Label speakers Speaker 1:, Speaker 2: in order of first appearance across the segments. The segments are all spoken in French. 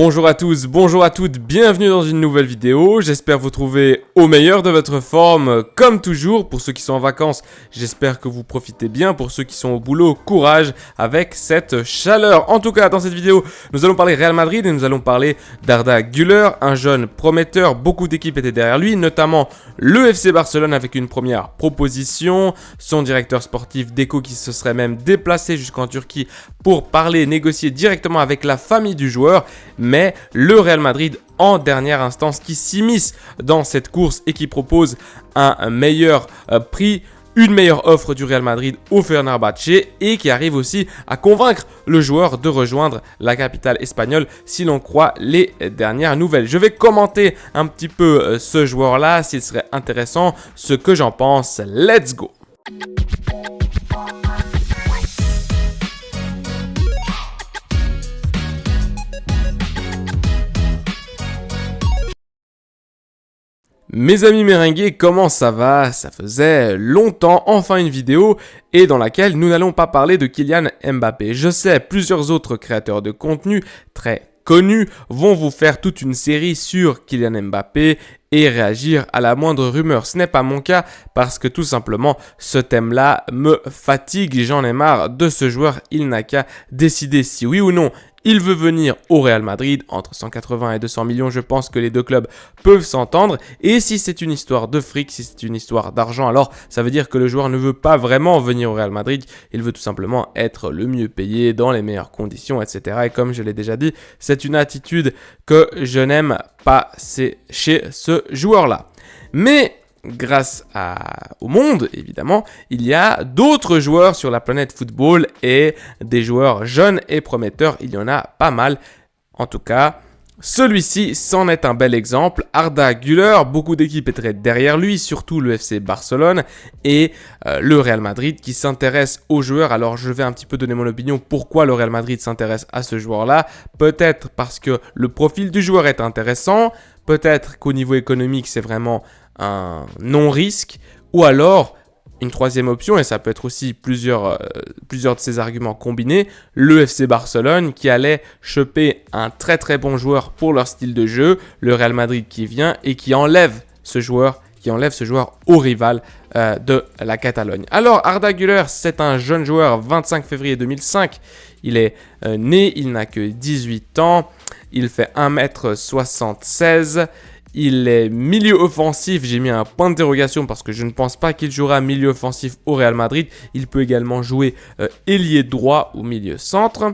Speaker 1: Bonjour à tous, bonjour à toutes, bienvenue dans une nouvelle vidéo. J'espère vous trouver au meilleur de votre forme, comme toujours. Pour ceux qui sont en vacances, j'espère que vous profitez bien. Pour ceux qui sont au boulot, courage avec cette chaleur. En tout cas, dans cette vidéo, nous allons parler Real Madrid et nous allons parler d'Arda Güler, un jeune prometteur. Beaucoup d'équipes étaient derrière lui, notamment le FC Barcelone avec une première proposition. Son directeur sportif Deco qui se serait même déplacé jusqu'en Turquie pour parler, négocier directement avec la famille du joueur. Mais le Real Madrid en dernière instance qui s'immisce dans cette course et qui propose un meilleur prix, une meilleure offre du Real Madrid au Fenerbahçe et qui arrive aussi à convaincre le joueur de rejoindre la capitale espagnole si l'on croit les dernières nouvelles. Je vais commenter un petit peu ce joueur-là, s'il serait intéressant, ce que j'en pense. Let's go! Mes amis merengues, comment ça va? Ça faisait longtemps, enfin une vidéo, et dans laquelle nous n'allons pas parler de Kylian Mbappé. Je sais, plusieurs autres créateurs de contenu très connus vont vous faire toute une série sur Kylian Mbappé et réagir à la moindre rumeur. Ce n'est pas mon cas parce que tout simplement ce thème-là me fatigue. J'en ai marre de ce joueur, il n'a qu'à décider si oui ou non il veut venir au Real Madrid, entre 180 et 200 millions, je pense que les deux clubs peuvent s'entendre. Et si c'est une histoire de fric, si c'est une histoire d'argent, alors ça veut dire que le joueur ne veut pas vraiment venir au Real Madrid. Il veut tout simplement être le mieux payé, dans les meilleures conditions, etc. Et comme je l'ai déjà dit, c'est une attitude que je n'aime pas chez ce joueur-là. Mais grâce au monde, évidemment, il y a d'autres joueurs sur la planète football et des joueurs jeunes et prometteurs. Il y en a pas mal. En tout cas, celui-ci c'en est un bel exemple. Arda Güler, beaucoup d'équipes étaient derrière lui, surtout le FC Barcelone et le Real Madrid qui s'intéresse aux joueurs. Alors je vais un petit peu donner mon opinion pourquoi le Real Madrid s'intéresse à ce joueur-là. Peut-être parce que le profil du joueur est intéressant, peut-être qu'au niveau économique c'est vraiment un non-risque, ou alors une troisième option, et ça peut être aussi plusieurs de ces arguments combinés, le FC Barcelone qui allait choper un très très bon joueur pour leur style de jeu, le Real Madrid qui vient et qui enlève ce joueur au rival de la Catalogne. Alors Arda Güler, c'est un jeune joueur, 25 février 2005, il est né, il n'a que 18 ans, il fait 1m76, il est milieu offensif, j'ai mis un point d'interrogation parce que je ne pense pas qu'il jouera milieu offensif au Real Madrid. Il peut également jouer ailier droit ou milieu centre.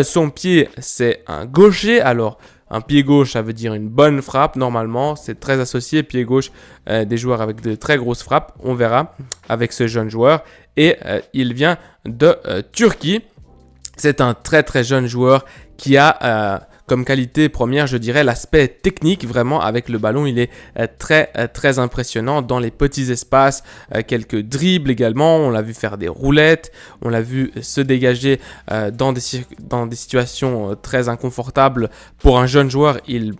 Speaker 1: Son pied, c'est un gaucher. Alors, un pied gauche, ça veut dire une bonne frappe. Normalement, c'est très associé, pied gauche, des joueurs avec de très grosses frappes. On verra avec ce jeune joueur. Et il vient de Turquie. C'est un très très jeune joueur qui a comme qualité première, je dirais, l'aspect technique. Vraiment, avec le ballon, il est très impressionnant dans les petits espaces. Quelques dribbles également. On l'a vu faire des roulettes. On l'a vu se dégager dans des situations très inconfortables. Pour un jeune joueur, il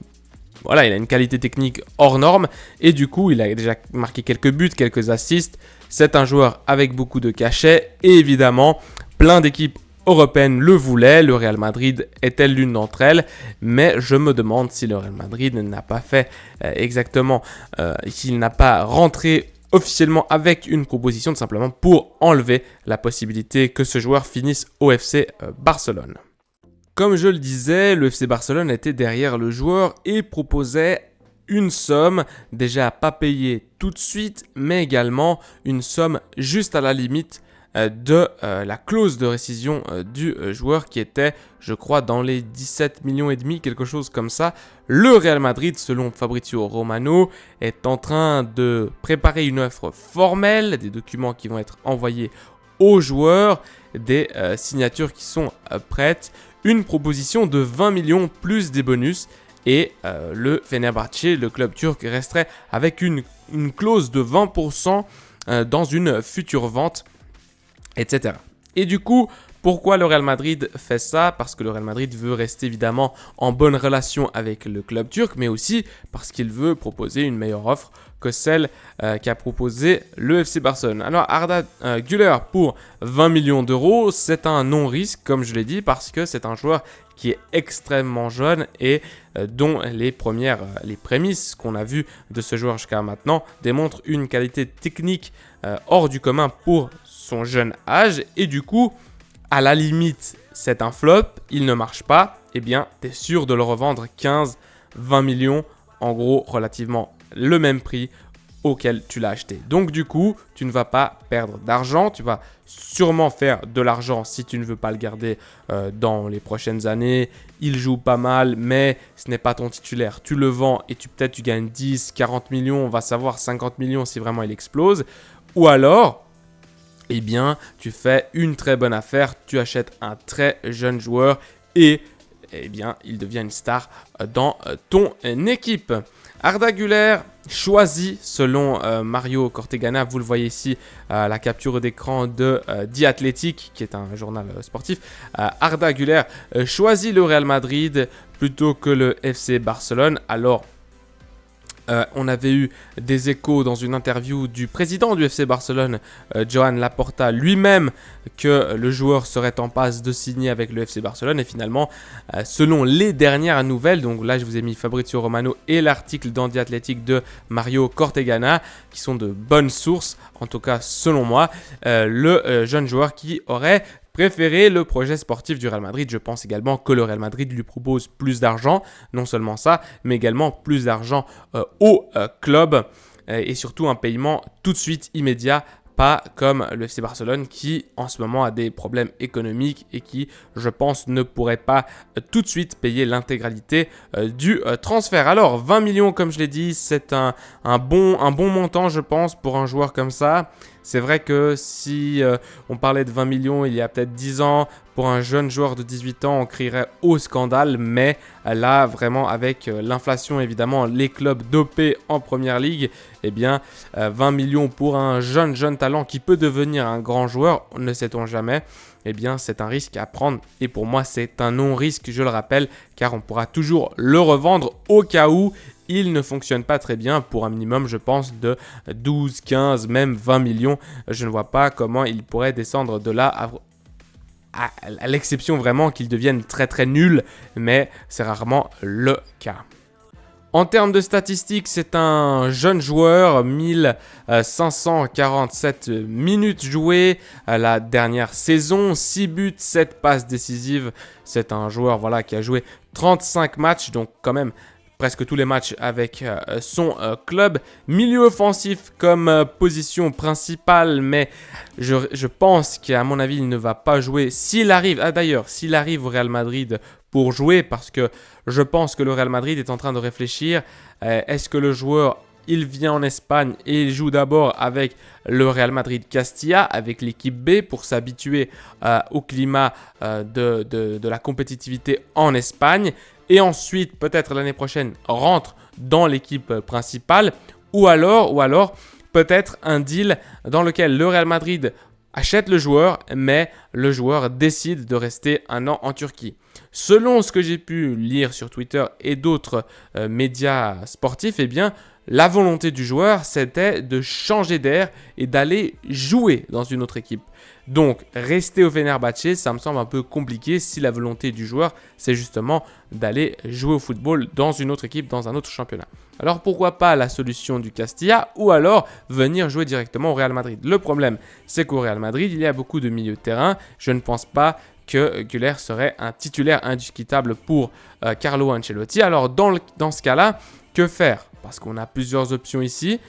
Speaker 1: a une qualité technique hors norme. Et du coup, il a déjà marqué quelques buts, quelques assists. C'est un joueur avec beaucoup de cachet. Et évidemment, plein d'équipes européenne le voulait, le Real Madrid était l'une d'entre elles, mais je me demande si le Real Madrid n'a pas fait s'il n'a pas rentré officiellement avec une proposition tout simplement pour enlever la possibilité que ce joueur finisse au FC Barcelone. Comme je le disais, le FC Barcelone était derrière le joueur et proposait une somme déjà pas payée tout de suite, mais également une somme juste à la limite de la clause de rescission du joueur qui était, je crois, dans les 17 millions et demi, quelque chose comme ça. Le Real Madrid, selon Fabrizio Romano, est en train de préparer une offre formelle, des documents qui vont être envoyés aux joueurs, des signatures qui sont prêtes, une proposition de 20 millions plus des bonus. Et le Fenerbahçe, le club turc, resterait avec une clause de 20% dans une future vente, etc. Et du coup, pourquoi le Real Madrid fait ça? Parce que le Real Madrid veut rester évidemment en bonne relation avec le club turc, mais aussi parce qu'il veut proposer une meilleure offre que celle qu'a proposé le FC Barcelone. Alors Arda Güler pour 20 millions d'euros, c'est un non-risque comme je l'ai dit parce que c'est un joueur qui est extrêmement jeune et dont les prémices qu'on a vues de ce joueur jusqu'à maintenant démontrent une qualité technique hors du commun pour son jeune âge. Et du coup, à la limite, c'est un flop, il ne marche pas, eh bien, tu es sûr de le revendre 15-20 millions, en gros, relativement le même prix auquel tu l'as acheté. Donc du coup, tu ne vas pas perdre d'argent, tu vas sûrement faire de l'argent si tu ne veux pas le garder dans les prochaines années. Il joue pas mal, mais ce n'est pas ton titulaire. Tu le vends et peut-être tu gagnes 10, 40 millions, on va savoir 50 millions si vraiment il explose. Ou alors, eh bien, tu fais une très bonne affaire, tu achètes un très jeune joueur et eh bien, il devient une star dans ton équipe. Arda Güler choisi selon Mario Cortegana, vous le voyez ici, la capture d'écran de The Athletic, qui est un journal sportif. Arda Güler choisit le Real Madrid plutôt que le FC Barcelone. Alors, on avait eu des échos dans une interview du président du FC Barcelone, Joan Laporta, lui-même, que le joueur serait en passe de signer avec le FC Barcelone. Et finalement, selon les dernières nouvelles, donc là je vous ai mis Fabrizio Romano et l'article dans The Athletic de Mario Cortegana, qui sont de bonnes sources, en tout cas selon moi, le jeune joueur qui aurait préféré le projet sportif du Real Madrid. Je pense également que le Real Madrid lui propose plus d'argent, non seulement ça, mais également plus d'argent au club et surtout un paiement tout de suite immédiat, pas comme le FC Barcelone qui en ce moment a des problèmes économiques et qui, je pense, ne pourrait pas tout de suite payer l'intégralité du transfert. Alors 20 millions, comme je l'ai dit, c'est un bon montant, je pense, pour un joueur comme ça. C'est vrai que si on parlait de 20 millions il y a peut-être 10 ans, pour un jeune joueur de 18 ans, on crierait au scandale. Mais là, vraiment, avec l'inflation, évidemment, les clubs dopés en première ligue, eh bien, 20 millions pour un jeune talent qui peut devenir un grand joueur, ne sait-on jamais. Eh bien, c'est un risque à prendre. Et pour moi, c'est un non-risque, je le rappelle, car on pourra toujours le revendre au cas où il ne fonctionne pas très bien pour un minimum, je pense, de 12, 15, même 20 millions. Je ne vois pas comment il pourrait descendre de là à l'exception vraiment qu'il devienne très très nul, mais c'est rarement le cas. En termes de statistiques, c'est un jeune joueur, 1547 minutes jouées la dernière saison, 6 buts, 7 passes décisives. C'est un joueur voilà, qui a joué 35 matchs, donc quand même presque tous les matchs avec son club. Milieu offensif comme position principale, mais je pense qu'à mon avis, il ne va pas jouer. S'il arrive au Real Madrid pour jouer, parce que je pense que le Real Madrid est en train de réfléchir, est-ce que le joueur, il vient en Espagne et il joue d'abord avec le Real Madrid Castilla, avec l'équipe B pour s'habituer au climat de la compétitivité en Espagne, et ensuite peut-être l'année prochaine rentre dans l'équipe principale, ou alors peut-être un deal dans lequel le Real Madrid achète le joueur, mais le joueur décide de rester un an en Turquie. Selon ce que j'ai pu lire sur Twitter et d'autres médias sportifs, eh bien, la volonté du joueur, c'était de changer d'air et d'aller jouer dans une autre équipe. Donc, rester au Fenerbahçe, ça me semble un peu compliqué si la volonté du joueur, c'est justement d'aller jouer au football dans une autre équipe, dans un autre championnat. Alors, pourquoi pas la solution du Castilla ou alors venir jouer directement au Real Madrid. Le problème, c'est qu'au Real Madrid, il y a beaucoup de milieux de terrain. Je ne pense pas que Güler serait un titulaire indiscutable pour Carlo Ancelotti. Alors, dans ce cas-là, que faire ? Parce qu'on a plusieurs options ici.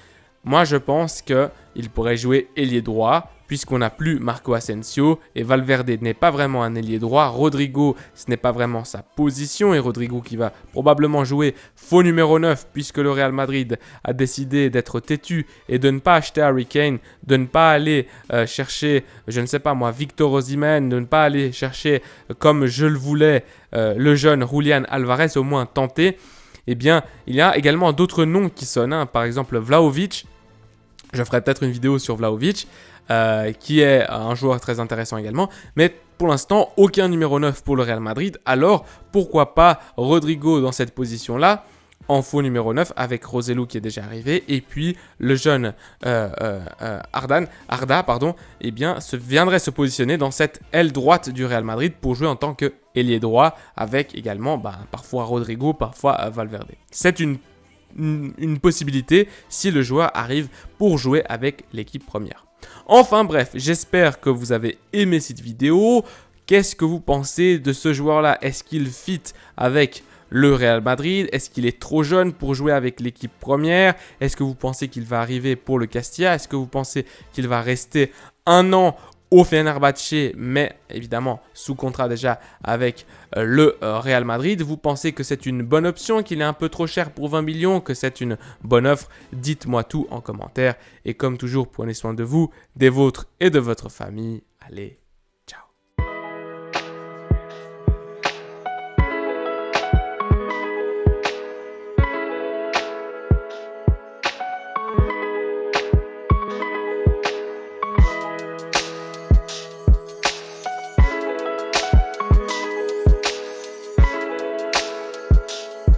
Speaker 1: Moi, je pense qu'il pourrait jouer ailier droit, puisqu'on n'a plus Marco Asensio et Valverde n'est pas vraiment un ailier droit. Rodrigo, ce n'est pas vraiment sa position et Rodrigo qui va probablement jouer faux numéro 9 puisque le Real Madrid a décidé d'être têtu et de ne pas acheter Harry Kane, de ne pas aller chercher, je ne sais pas moi, Victor Osimhen, de ne pas aller chercher comme je le voulais le jeune Julián Álvarez, au moins tenter. Eh bien, il y a également d'autres noms qui sonnent, par exemple Vlahovic. Je ferai peut-être une vidéo sur Vlahovic, qui est un joueur très intéressant également. Mais pour l'instant, aucun numéro 9 pour le Real Madrid. Alors, pourquoi pas Rodrigo dans cette position-là ? en faux numéro 9 avec Roselu qui est déjà arrivé et puis le jeune Arda pardon, eh bien, viendrait se positionner dans cette aile droite du Real Madrid pour jouer en tant qu'ailier droit avec également parfois Rodrigo, parfois Valverde. C'est une possibilité si le joueur arrive pour jouer avec l'équipe première. Enfin bref, j'espère que vous avez aimé cette vidéo. Qu'est-ce que vous pensez de ce joueur-là? Est-ce qu'il fit avec le Real Madrid? Est-ce qu'il est trop jeune pour jouer avec l'équipe première? Est-ce que vous pensez qu'il va arriver pour le Castilla? Est-ce que vous pensez qu'il va rester un an au Fenerbahçe, mais évidemment sous contrat déjà avec le Real Madrid? Vous pensez que c'est une bonne option, qu'il est un peu trop cher pour 20 millions, que c'est une bonne offre? Dites-moi tout en commentaire. Et comme toujours, prenez soin de vous, des vôtres et de votre famille. Allez,